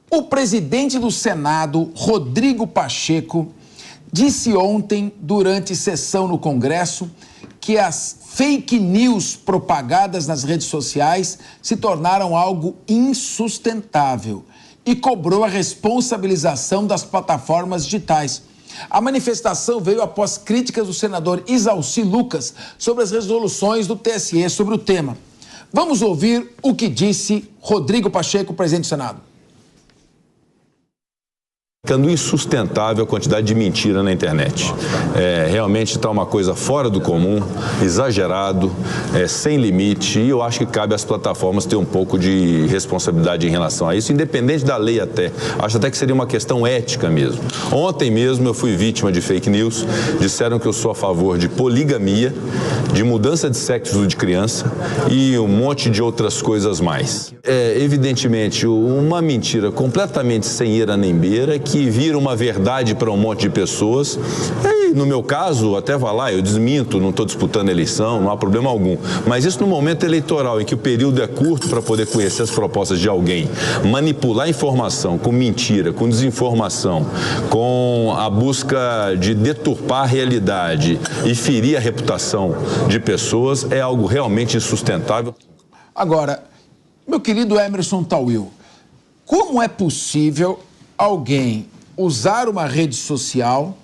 O presidente do Senado, Rodrigo Pacheco, disse ontem, durante sessão no Congresso, que as fake news propagadas nas redes sociais se tornaram algo insustentável e cobrou a responsabilização das plataformas digitais. A manifestação veio após críticas do senador Isalci Lucas sobre as resoluções do TSE sobre o tema. Vamos ouvir o que disse Rodrigo Pacheco, presidente do Senado. Ficando insustentável a quantidade de mentira na internet. Realmente está uma coisa fora do comum, exagerado, sem limite, e eu acho que cabe às plataformas ter um pouco de responsabilidade em relação a isso, independente da lei até. Acho até que seria uma questão ética mesmo. Ontem mesmo eu fui vítima de fake news, disseram que eu sou a favor de poligamia, de mudança de sexo de criança e um monte de outras coisas mais. Evidentemente, uma mentira completamente sem eira nem beira, que vira uma verdade para um monte de pessoas. E, no meu caso, até vá lá, eu desminto, não estou disputando a eleição, não há problema algum. Mas isso no momento eleitoral, em que o período é curto para poder conhecer as propostas de alguém, manipular informação com mentira, com desinformação, com a busca de deturpar a realidade e ferir a reputação de pessoas, é algo realmente insustentável. Agora, meu querido Emerson Tawil, como é possível alguém usar uma rede social,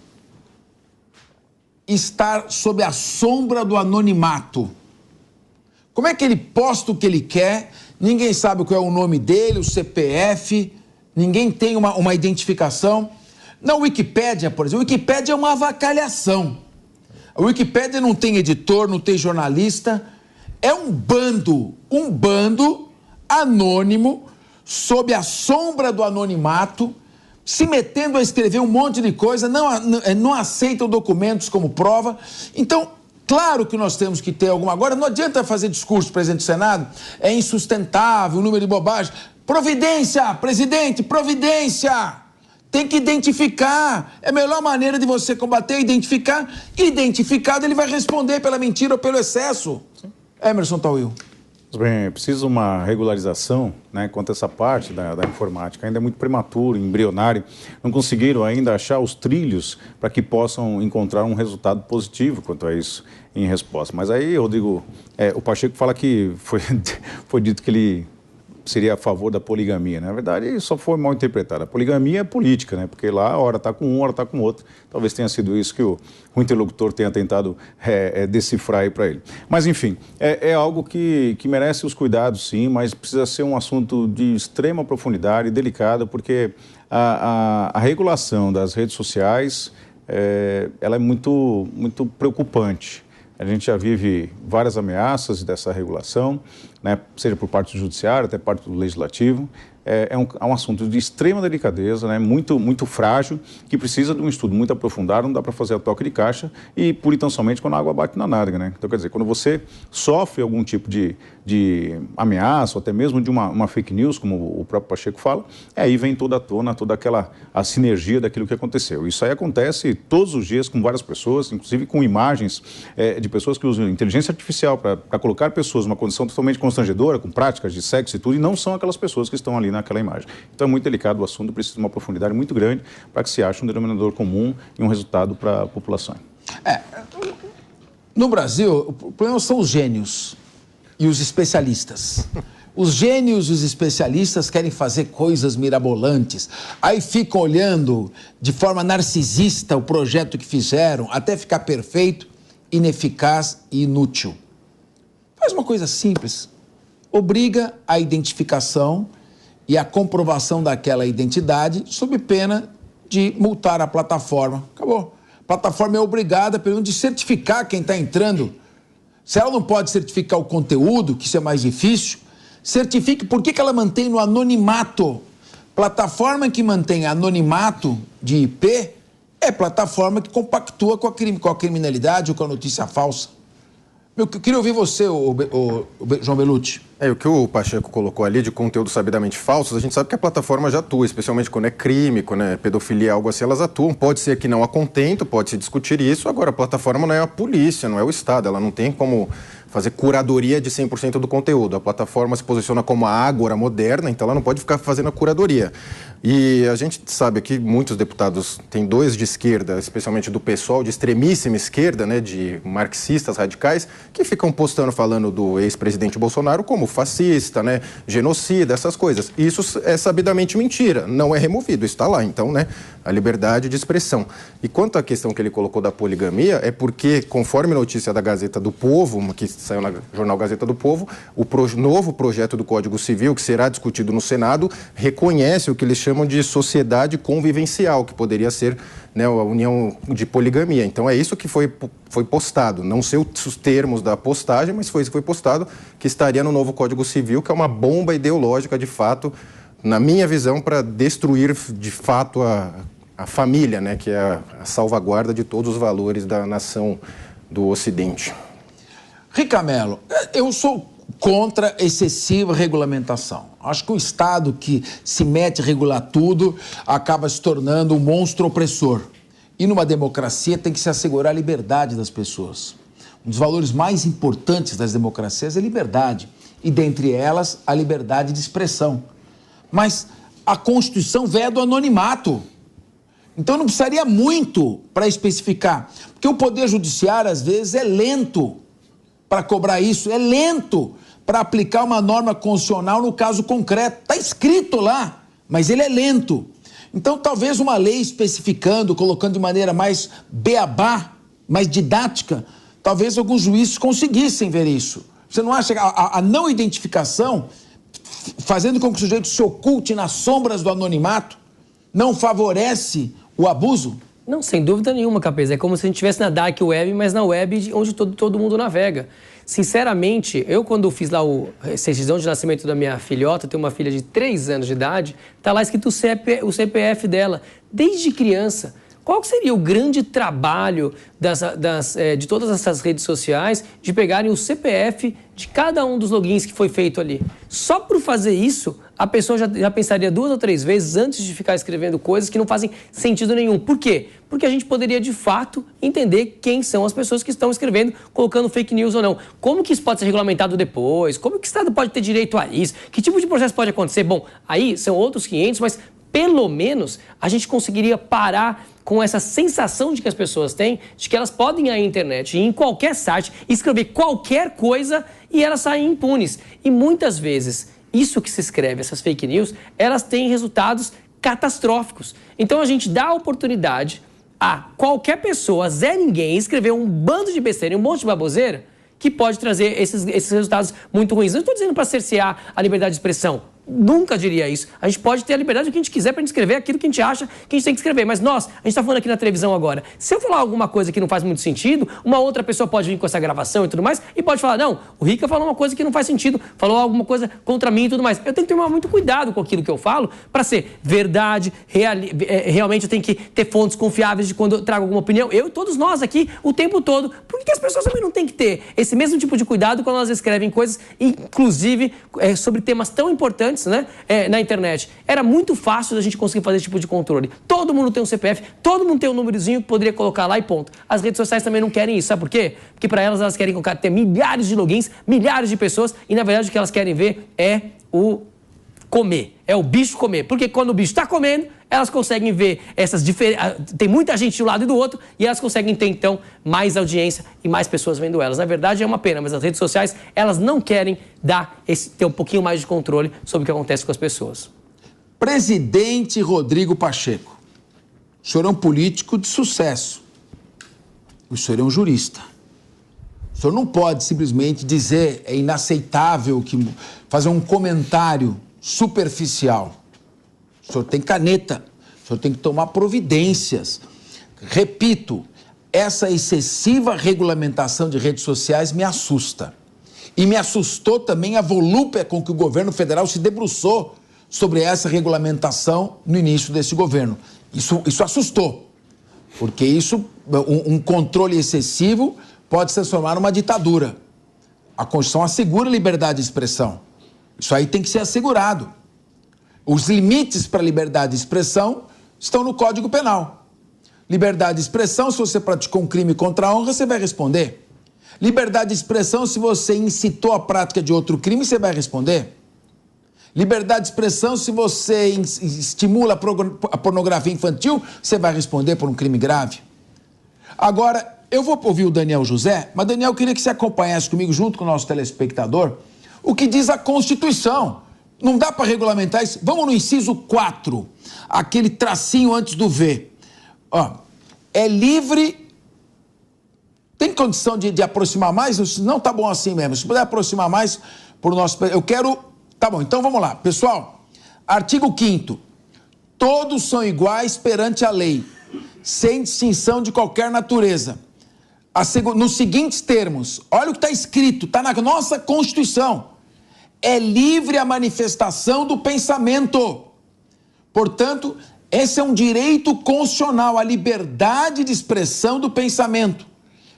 estar sob a sombra do anonimato? Como é que ele posta o que ele quer, ninguém sabe qual é o nome dele, o CPF, ninguém tem uma identificação? Na Wikipédia, por exemplo, a Wikipédia é uma avacalhação. A Wikipédia não tem editor, não tem jornalista, é um bando anônimo, sob a sombra do anonimato, se metendo a escrever um monte de coisa, não aceitam documentos como prova. Então, claro que nós temos que ter alguma... Agora, não adianta fazer discurso, presidente do Senado, é insustentável, número de bobagem. Providência, presidente, providência! Tem que identificar. É a melhor maneira de você combater, identificar. Identificado, ele vai responder pela mentira ou pelo excesso. Sim. Emerson Tawil. Bem, precisa uma regularização, né, quanto a essa parte da informática. Ainda é muito prematuro, embrionário. Não conseguiram ainda achar os trilhos para que possam encontrar um resultado positivo quanto a isso em resposta. Mas aí, Rodrigo, o Pacheco fala que foi dito que ele seria a favor da poligamia. Na verdade, só foi mal interpretado. A poligamia é política, né? Porque lá, a hora está com um, a hora está com outro. Talvez tenha sido isso que o interlocutor tenha tentado decifrar aí para ele. Mas, enfim, é algo que merece os cuidados, sim, mas precisa ser um assunto de extrema profundidade e delicado, porque a regulação das redes sociais, ela é muito preocupante. A gente já vive várias ameaças dessa regulação, né, seja por parte do judiciário, até parte do legislativo. É um assunto de extrema delicadeza, né, muito frágil, que precisa de um estudo muito aprofundado, não dá para fazer a toque de caixa e pura e tão somente quando a água bate na nádega, né? Então, quer dizer, quando você sofre algum tipo de ameaça, ou até mesmo de uma fake news, como o próprio Pacheco fala, aí vem toda à tona, toda a sinergia daquilo que aconteceu. Isso aí acontece todos os dias com várias pessoas, inclusive com imagens de pessoas que usam inteligência artificial para colocar pessoas numa condição totalmente constrangedora, com práticas de sexo e tudo, e não são aquelas pessoas que estão ali naquela imagem. Então é muito delicado o assunto, precisa de uma profundidade muito grande para que se ache um denominador comum e um resultado para a população. No Brasil, o problema são os gênios e os especialistas. Os gênios e os especialistas querem fazer coisas mirabolantes, aí ficam olhando de forma narcisista o projeto que fizeram, até ficar perfeito, ineficaz e inútil. Faz uma coisa simples, obriga a identificação e a comprovação daquela identidade sob pena de multar a plataforma. Acabou. A plataforma é obrigada, pelo menos, de certificar quem está entrando. Se ela não pode certificar o conteúdo, que isso é mais difícil, certifique por que ela mantém no anonimato. Plataforma que mantém anonimato de IP é plataforma que compactua com a criminalidade ou com a notícia falsa. Eu queria ouvir você, João Belucci. O que o Pacheco colocou ali de conteúdo sabidamente falsos, a gente sabe que a plataforma já atua, especialmente quando é crime, quando é pedofilia, algo assim, elas atuam. Pode ser que não a contento, pode-se discutir isso. Agora, a plataforma não é a polícia, não é o Estado, ela não tem como fazer curadoria de 100% do conteúdo. A plataforma se posiciona como a ágora moderna, então ela não pode ficar fazendo a curadoria. E a gente sabe que muitos deputados, tem 2 de esquerda, especialmente do PSOL, de extremíssima esquerda, né, de marxistas radicais, que ficam postando, falando do ex-presidente Bolsonaro como fascista, né, genocida, essas coisas. Isso é sabidamente mentira, não é removido, está lá, então, né, a liberdade de expressão. E quanto à questão que ele colocou da poligamia, é porque, conforme notícia da Gazeta do Povo, que saiu na jornal Gazeta do Povo, o novo projeto do Código Civil, que será discutido no Senado, reconhece o que eles chamam de sociedade convivencial, que poderia ser, né, a união de poligamia. Então é isso que foi postado. Não sei os termos da postagem, mas foi isso que foi postado, que estaria no novo Código Civil, que é uma bomba ideológica, de fato, na minha visão, para destruir, de fato, a família, né, que é a salvaguarda de todos os valores da nação do Ocidente. Ricamelo, eu sou contra excessiva regulamentação. Acho que o Estado que se mete a regular tudo acaba se tornando um monstro opressor. E numa democracia tem que se assegurar a liberdade das pessoas. Um dos valores mais importantes das democracias é a liberdade. E dentre elas, a liberdade de expressão. Mas a Constituição veda do anonimato. Então não precisaria muito para especificar. Porque o Poder Judiciário, às vezes, é lento para cobrar isso, é lento para aplicar uma norma constitucional no caso concreto. Está escrito lá, mas ele é lento. Então, talvez uma lei especificando, colocando de maneira mais beabá, mais didática, talvez alguns juízes conseguissem ver isso. Você não acha que a não identificação, fazendo com que o sujeito se oculte nas sombras do anonimato, não favorece o abuso? Não, sem dúvida nenhuma, Capês. É como se a gente estivesse na Dark Web, mas na web onde todo mundo navega. Sinceramente, eu quando fiz lá a certidão de nascimento da minha filhota, eu tenho uma filha de 3 anos de idade, tá lá escrito o CPF dela, desde criança. Qual seria o grande trabalho de todas essas redes sociais de pegarem o CPF de cada um dos logins que foi feito ali? Só por fazer isso, a pessoa já pensaria 2 ou 3 vezes antes de ficar escrevendo coisas que não fazem sentido nenhum. Por quê? Porque a gente poderia, de fato, entender quem são as pessoas que estão escrevendo, colocando fake news ou não. Como que isso pode ser regulamentado depois? Como que o Estado pode ter direito a isso? Que tipo de processo pode acontecer? Bom, aí são outros 500, mas pelo menos a gente conseguiria parar com essa sensação de que as pessoas têm, de que elas podem ir à internet, ir em qualquer site, escrever qualquer coisa e elas saem impunes. E muitas vezes, isso que se escreve, essas fake news, elas têm resultados catastróficos. Então a gente dá a oportunidade a qualquer pessoa, Zé Ninguém, escrever um bando de besteira e um monte de baboseira que pode trazer esses resultados muito ruins. Eu não estou dizendo para cercear a liberdade de expressão. Nunca diria isso. A gente pode ter a liberdade do que a gente quiser para escrever aquilo que a gente acha que a gente tem que escrever. Mas a gente está falando aqui na televisão agora. Se eu falar alguma coisa que não faz muito sentido, uma outra pessoa pode vir com essa gravação e tudo mais e pode falar, não, o Rica falou uma coisa que não faz sentido, falou alguma coisa contra mim e tudo mais. Eu tenho que tomar muito cuidado com aquilo que eu falo para ser verdade, realmente eu tenho que ter fontes confiáveis de quando eu trago alguma opinião. Eu e todos nós aqui, o tempo todo. Por que as pessoas também não têm que ter esse mesmo tipo de cuidado quando elas escrevem coisas, inclusive sobre temas tão importantes, né, na internet? Era muito fácil da gente conseguir fazer esse tipo de controle. Todo mundo tem um CPF, todo mundo tem um númerozinho que poderia colocar lá e ponto. As redes sociais também não querem isso, sabe por quê? Porque para elas querem ter milhares de logins, milhares de pessoas e na verdade o que elas querem ver é o comer, é o bicho comer. Porque quando o bicho está comendo, elas conseguem ver essas diferenças. Tem muita gente de um lado e do outro e elas conseguem ter, então, mais audiência e mais pessoas vendo elas. Na verdade, é uma pena, mas as redes sociais, elas não querem ter um pouquinho mais de controle sobre o que acontece com as pessoas. Presidente Rodrigo Pacheco, o senhor é um político de sucesso. O senhor é um jurista. O senhor não pode simplesmente dizer é inaceitável fazer um comentário superficial. O senhor tem caneta, o senhor tem que tomar providências. Repito, essa excessiva regulamentação de redes sociais me assusta. E me assustou também a volúpia com que o governo federal se debruçou sobre essa regulamentação no início desse governo. Isso assustou, porque um controle excessivo pode se transformar numa ditadura. A Constituição assegura a liberdade de expressão. Isso aí tem que ser assegurado. Os limites para a liberdade de expressão estão no Código Penal. Liberdade de expressão, se você praticou um crime contra a honra, você vai responder. Liberdade de expressão, se você incitou a prática de outro crime, você vai responder. Liberdade de expressão, se você estimula a pornografia infantil, você vai responder por um crime grave. Agora, eu vou ouvir o Daniel José, mas, Daniel, eu queria que você acompanhasse comigo, junto com o nosso telespectador, o que diz a Constituição. Não dá para regulamentar isso. Vamos no inciso 4, aquele tracinho antes do V. Ó, é livre... Tem condição de aproximar mais? Não, tá bom assim mesmo. Se puder aproximar mais por nosso... Eu quero... Tá bom, então vamos lá. Pessoal, artigo 5º. Todos são iguais perante a lei, sem distinção de qualquer natureza. Nos seguintes termos, olha o que está escrito, está na nossa Constituição. É livre a manifestação do pensamento. Portanto, esse é um direito constitucional, a liberdade de expressão do pensamento.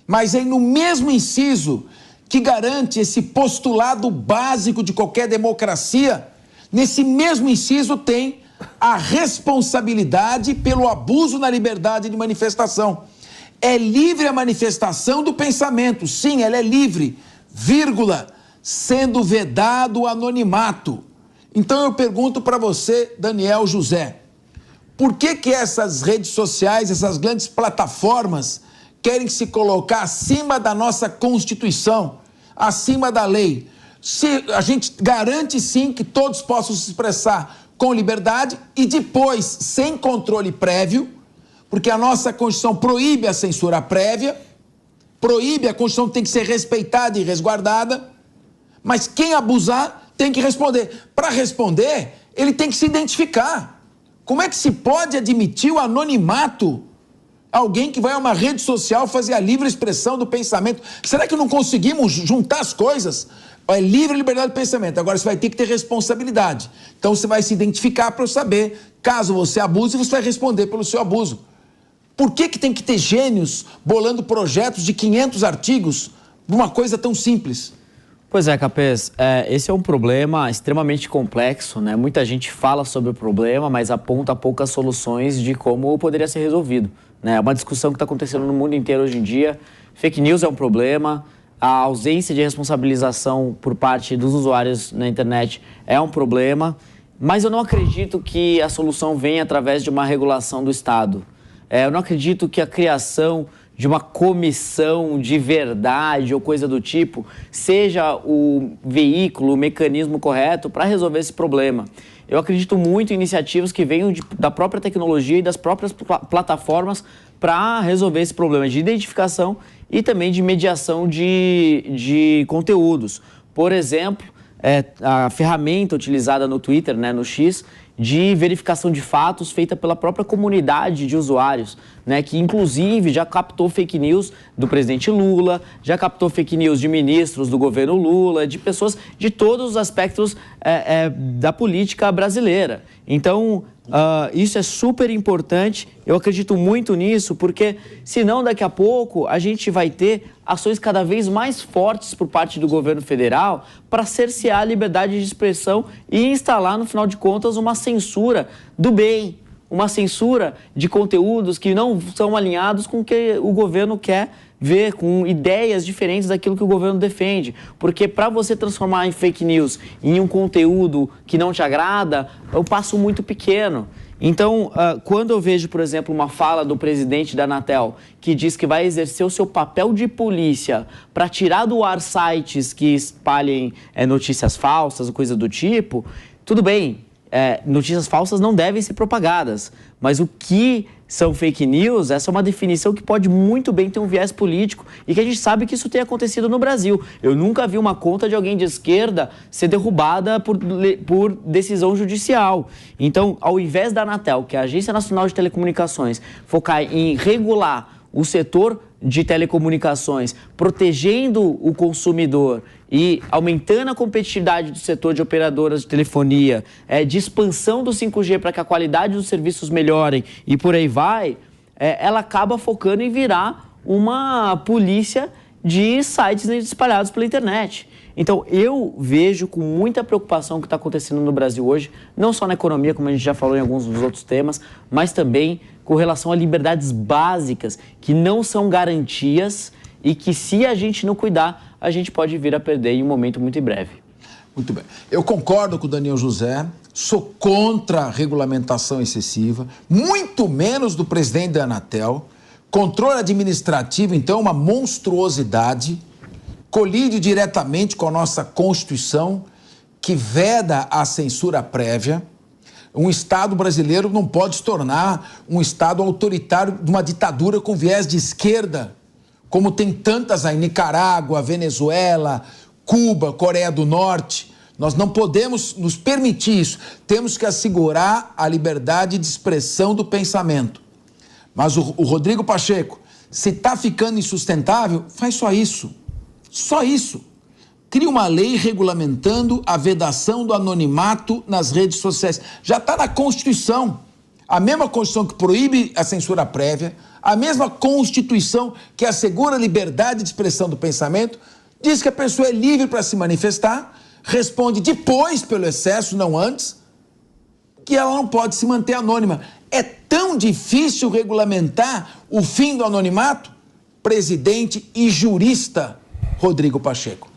Mas é no mesmo inciso que garante esse postulado básico de qualquer democracia, nesse mesmo inciso tem a responsabilidade pelo abuso na liberdade de manifestação. É livre a manifestação do pensamento, sim, ela é livre, vírgula, sendo vedado o anonimato. Então eu pergunto para você, Daniel José, por que essas redes sociais, essas grandes plataformas, querem se colocar acima da nossa Constituição, acima da lei? Se a gente garante sim que todos possam se expressar com liberdade e depois sem controle prévio, porque a nossa Constituição proíbe a censura prévia, proíbe, a Constituição tem que ser respeitada e resguardada, mas quem abusar tem que responder. Para responder, ele tem que se identificar. Como é que se pode admitir o anonimato? Alguém que vai a uma rede social fazer a livre expressão do pensamento. Será que não conseguimos juntar as coisas? É livre liberdade de pensamento. Agora você vai ter que ter responsabilidade. Então você vai se identificar para saber, caso você abuse, você vai responder pelo seu abuso. Por que tem que ter gênios bolando projetos de 500 artigos de uma coisa tão simples? Pois é, Capês, esse é um problema extremamente complexo, né? Muita gente fala sobre o problema, mas aponta poucas soluções de como poderia ser resolvido, né? É uma discussão que está acontecendo no mundo inteiro hoje em dia. Fake news é um problema, a ausência de responsabilização por parte dos usuários na internet é um problema, mas eu não acredito que a solução venha através de uma regulação do Estado. Eu não acredito que a criação de uma comissão de verdade ou coisa do tipo seja o veículo, o mecanismo correto para resolver esse problema. Eu acredito muito em iniciativas que venham da própria tecnologia e das próprias plataformas para resolver esse problema de identificação e também de mediação de conteúdos. Por exemplo, a ferramenta utilizada no Twitter, né, no X, de verificação de fatos feita pela própria comunidade de usuários, né, que inclusive já captou fake news do presidente Lula, já captou fake news de ministros do governo Lula, de pessoas de todos os aspectos da política brasileira. Então, isso é super importante, eu acredito muito nisso, porque senão daqui a pouco a gente vai ter ações cada vez mais fortes por parte do governo federal para cercear a liberdade de expressão e instalar, no final de contas, uma censura do bem, uma censura de conteúdos que não são alinhados com o que o governo quer ver, com ideias diferentes daquilo que o governo defende. Porque para você transformar em fake news em um conteúdo que não te agrada, é um passo muito pequeno. Então, quando eu vejo, por exemplo, uma fala do presidente da Anatel que diz que vai exercer o seu papel de polícia para tirar do ar sites que espalhem notícias falsas ou coisa do tipo, tudo bem, notícias falsas não devem ser propagadas, mas o que são fake news, essa é uma definição que pode muito bem ter um viés político e que a gente sabe que isso tem acontecido no Brasil. Eu nunca vi uma conta de alguém de esquerda ser derrubada por decisão judicial. Então, ao invés da Anatel, que é a Agência Nacional de Telecomunicações, focar em regular o setor de telecomunicações, protegendo o consumidor e aumentando a competitividade do setor de operadoras de telefonia, de expansão do 5G para que a qualidade dos serviços melhorem e por aí vai, ela acaba focando em virar uma polícia de sites espalhados pela internet. Então, eu vejo com muita preocupação o que está acontecendo no Brasil hoje, não só na economia, como a gente já falou em alguns dos outros temas, mas também com relação a liberdades básicas que não são garantias e que, se a gente não cuidar, a gente pode vir a perder em um momento muito breve. Muito bem. Eu concordo com o Daniel José, sou contra a regulamentação excessiva, muito menos do presidente da Anatel. Controle administrativo, então, é uma monstruosidade, colide diretamente com a nossa Constituição, que veda a censura prévia. Um Estado brasileiro não pode se tornar um Estado autoritário de uma ditadura com viés de esquerda, como tem tantas aí, Nicarágua, Venezuela, Cuba, Coreia do Norte. Nós não podemos nos permitir isso. Temos que assegurar a liberdade de expressão do pensamento. Mas o Rodrigo Pacheco, se está ficando insustentável, faz só isso. Só isso. Cria uma lei regulamentando a vedação do anonimato nas redes sociais. Já está na Constituição. A mesma Constituição que proíbe a censura prévia, a mesma Constituição que assegura a liberdade de expressão do pensamento, diz que a pessoa é livre para se manifestar, responde depois pelo excesso, não antes, que ela não pode se manter anônima. É tão difícil regulamentar o fim do anonimato? Presidente e jurista Rodrigo Pacheco.